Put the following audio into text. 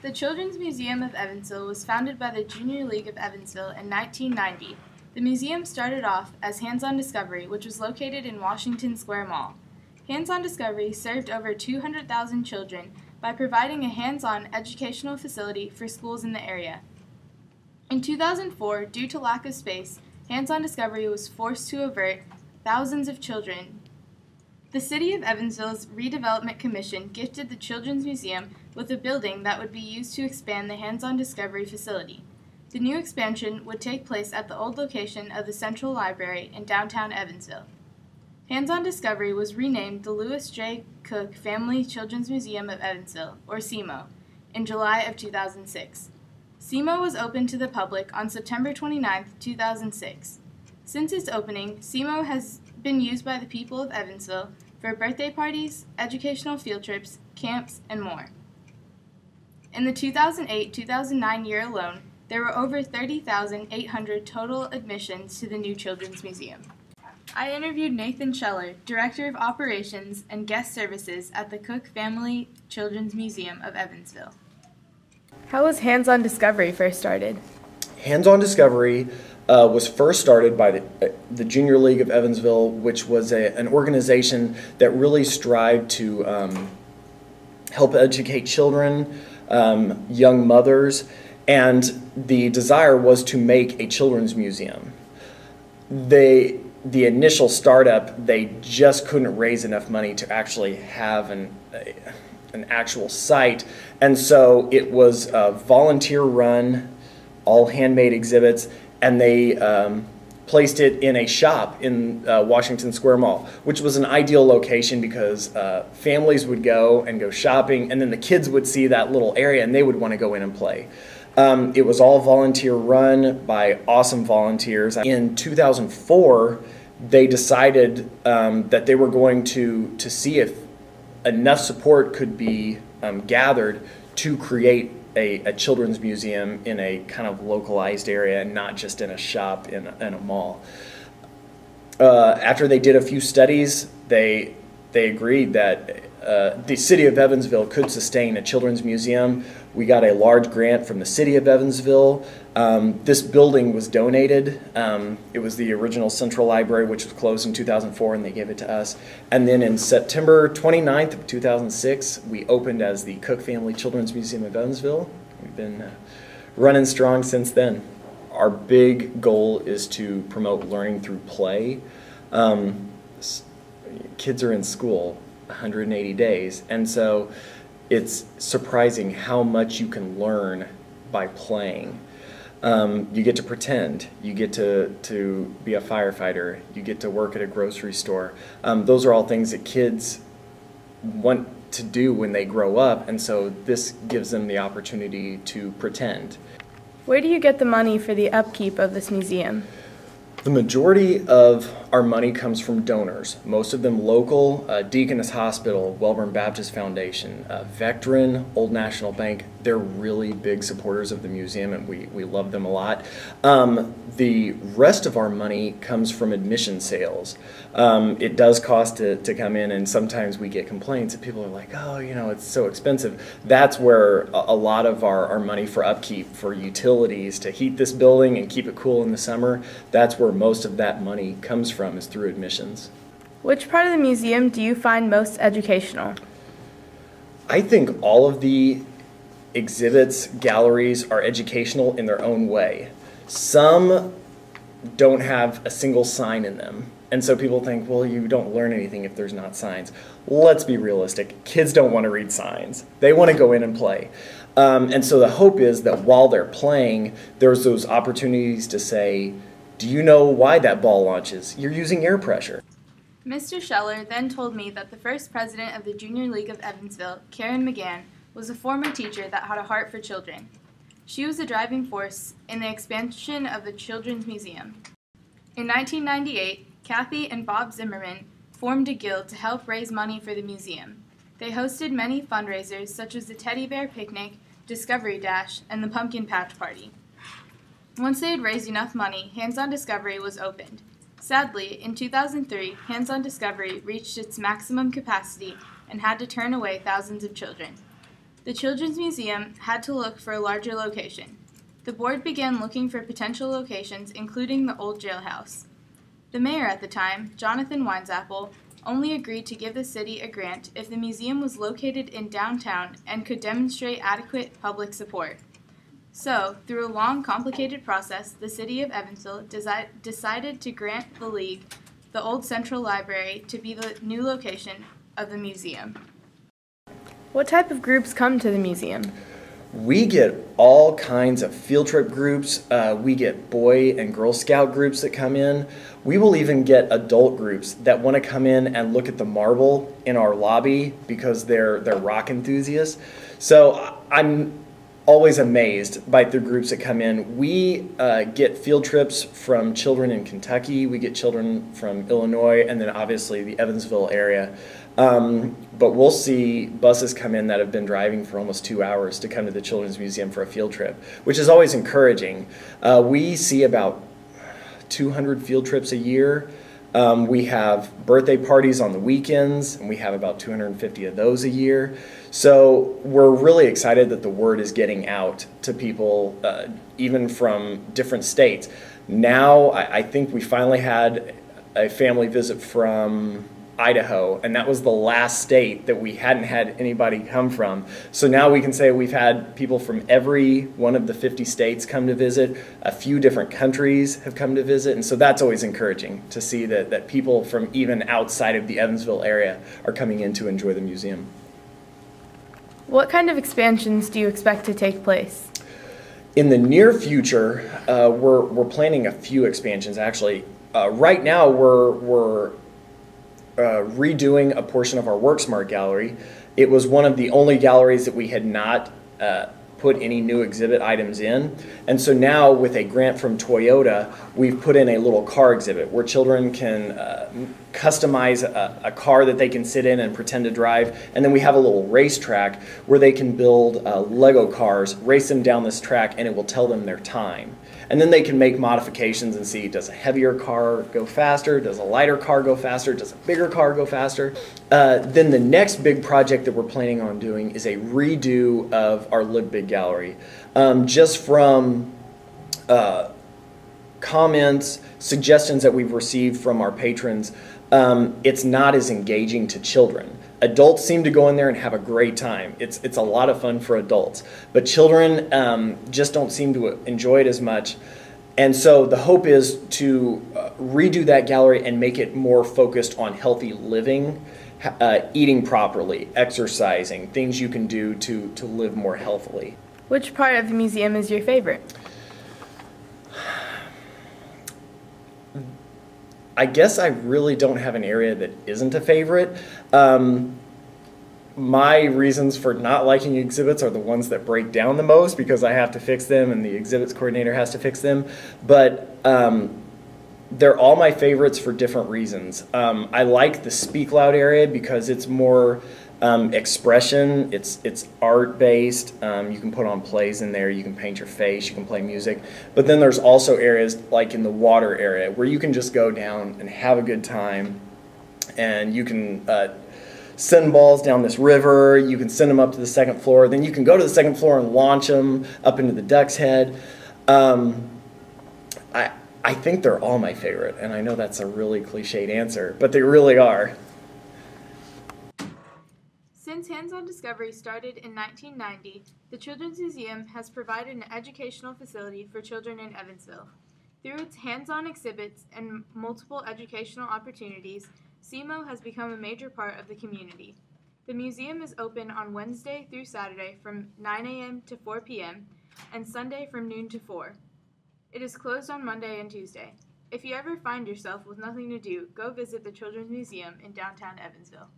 The Children's Museum of Evansville was founded by the Junior League of Evansville in 1990. The museum started off as Hands-On Discovery, which was located in Washington Square Mall. Hands-On Discovery served over 200,000 children by providing a hands-on educational facility for schools in the area. In 2004, due to lack of space, Hands-On Discovery was forced to avert thousands of children. The City of Evansville's Redevelopment Commission gifted the Children's Museum with a building that would be used to expand the Hands-On Discovery facility. The new expansion would take place at the old location of the Central Library in downtown Evansville. Hands-On Discovery was renamed the Lewis J. Cook Family Children's Museum of Evansville, or SEMO, in July of 2006. SEMO was opened to the public on September 29, 2006. Since its opening, SEMO has been used by the people of Evansville for birthday parties, educational field trips, camps, and more. In the 2008-2009 year alone, there were over 30,800 total admissions to the new Children's Museum. I interviewed Nathan Scheller, Director of Operations and Guest Services at the Cook Family Children's Museum of Evansville. How was Hands-On Discovery first started? Hands-On Discovery was first started by the Junior League of Evansville, which was an organization that really strived to help educate children, young mothers, and the desire was to make a children's museum. The initial startup, they just couldn't raise enough money to actually have an actual site, and so it was volunteer-run, all handmade exhibits, and they placed it in a shop in Washington Square Mall, which was an ideal location because families would go and go shopping, and then the kids would see that little area and they would want to go in and play. It was all volunteer run by awesome volunteers. In 2004, they decided that they were going to see if enough support could be gathered to create a children's museum in a kind of localized area and not just in a shop in a mall. After they did a few studies, they agreed that the city of Evansville could sustain a children's museum. We got a large grant from the city of Evansville. This building was donated. It was the original Central Library, which was closed in 2004, and they gave it to us. And then in September 29th of 2006, we opened as the Cook Family Children's Museum of Evansville. We've been running strong since then. Our big goal is to promote learning through play. Kids are in school 180 days, and so it's surprising how much you can learn by playing. You get to pretend, you get to be a firefighter, you get to work at a grocery store. Those are all things that kids want to do when they grow up, and so this gives them the opportunity to pretend. Where do you get the money for the upkeep of this museum? The majority of our money comes from donors, most of them local, Deaconess Hospital, Wellborn Baptist Foundation, Vectren, Old National Bank. They're really big supporters of the museum, and we love them a lot. The rest of our money comes from admission sales. It does cost to come in, and sometimes we get complaints that people are like, oh, you know, it's so expensive. That's where a lot of our money for upkeep, for utilities, to heat this building and keep it cool in the summer, that's where most of that money comes from, is through admissions. Which part of the museum do you find most educational? I think all of the exhibits, galleries are educational in their own way. Some don't have a single sign in them, and so people think, well, you don't learn anything if there's not signs. Let's be realistic. Kids don't want to read signs. They want to go in and play. And so the hope is that while they're playing, there's those opportunities to say, do you know why that ball launches? You're using air pressure. Mr. Scheller then told me that the first president of the Junior League of Evansville, Karen Mcgann, was a former teacher that had a heart for children. She was the driving force in the expansion of the Children's Museum. In 1998, Kathy and Bob Zimmerman formed a guild to help raise money for the museum. They hosted many fundraisers such as the Teddy Bear Picnic, Discovery Dash, and the Pumpkin Patch Party. Once they had raised enough money, Hands-On Discovery was opened. Sadly, in 2003, Hands-On Discovery reached its maximum capacity and had to turn away thousands of children. the Children's Museum had to look for a larger location. The board began looking for potential locations, including the old jailhouse. The mayor at the time, Jonathan Winesapple, only agreed to give the city a grant if the museum was located in downtown and could demonstrate adequate public support. So, through a long, complicated process, the city of Evansville decided to grant the League the old Central Library to be the new location of the museum. What type of groups come to the museum? We get all kinds of field trip groups. We get Boy and Girl Scout groups that come in. We will even get adult groups that want to come in and look at the marble in our lobby because they're rock enthusiasts. So I'm always amazed by the groups that come in. We get field trips from children in Kentucky. We get children from Illinois, and then obviously the Evansville area. But we'll see buses come in that have been driving for almost 2 hours to come to the Children's Museum for a field trip, which is always encouraging. We see about 200 field trips a year. We have birthday parties on the weekends, and we have about 250 of those a year. So we're really excited that the word is getting out to people, even from different states. Now, I think we finally had a family visit from Idaho, and that was the last state that we hadn't had anybody come from. So now we can say we've had people from every one of the 50 states come to visit. A few different countries have come to visit, and so that's always encouraging to see that people from even outside of the Evansville area are coming in to enjoy the museum. What kind of expansions do you expect to take place? In the near future, we're planning a few expansions, actually. Right now, we're redoing a portion of our WorkSmart gallery. It was one of the only galleries that we had not put any new exhibit items in. And so now with a grant from Toyota, we've put in a little car exhibit where children can customize a car that they can sit in and pretend to drive. And then we have a little racetrack where they can build Lego cars, race them down this track, and it will tell them their time. And then they can make modifications and see, does a heavier car go faster? Does a lighter car go faster? Does a bigger car go faster? Then the next big project that we're planning on doing is a redo of our Live Big gallery. Just from comments, suggestions that we've received from our patrons, it's not as engaging to children. Adults seem to go in there and have a great time. It's a lot of fun for adults. But children just don't seem to enjoy it as much. And so the hope is to redo that gallery and make it more focused on healthy living, eating properly, exercising, things you can do to live more healthily. Which part of the museum is your favorite? I guess I really don't have an area that isn't a favorite. My reasons for not liking exhibits are the ones that break down the most because I have to fix them and the exhibits coordinator has to fix them. But they're all my favorites for different reasons. I like the Speak Loud area because it's more expression. It's art-based. You can put on plays in there. You can paint your face. You can play music. But then there's also areas like in the water area where you can just go down and have a good time. And you can send balls down this river. You can send them up to the second floor. Then you can go to the second floor and launch them up into the Duck's Head. I think they're all my favorite. And I know that's a really cliched answer, but they really are. Since Hands-On Discovery started in 1990, the Children's Museum has provided an educational facility for children in Evansville. Through its hands-on exhibits and multiple educational opportunities, SEMO has become a major part of the community. The museum is open on Wednesday through Saturday from 9 a.m. to 4 p.m. and Sunday from noon to 4. It is closed on Monday and Tuesday. If you ever find yourself with nothing to do, go visit the Children's Museum in downtown Evansville.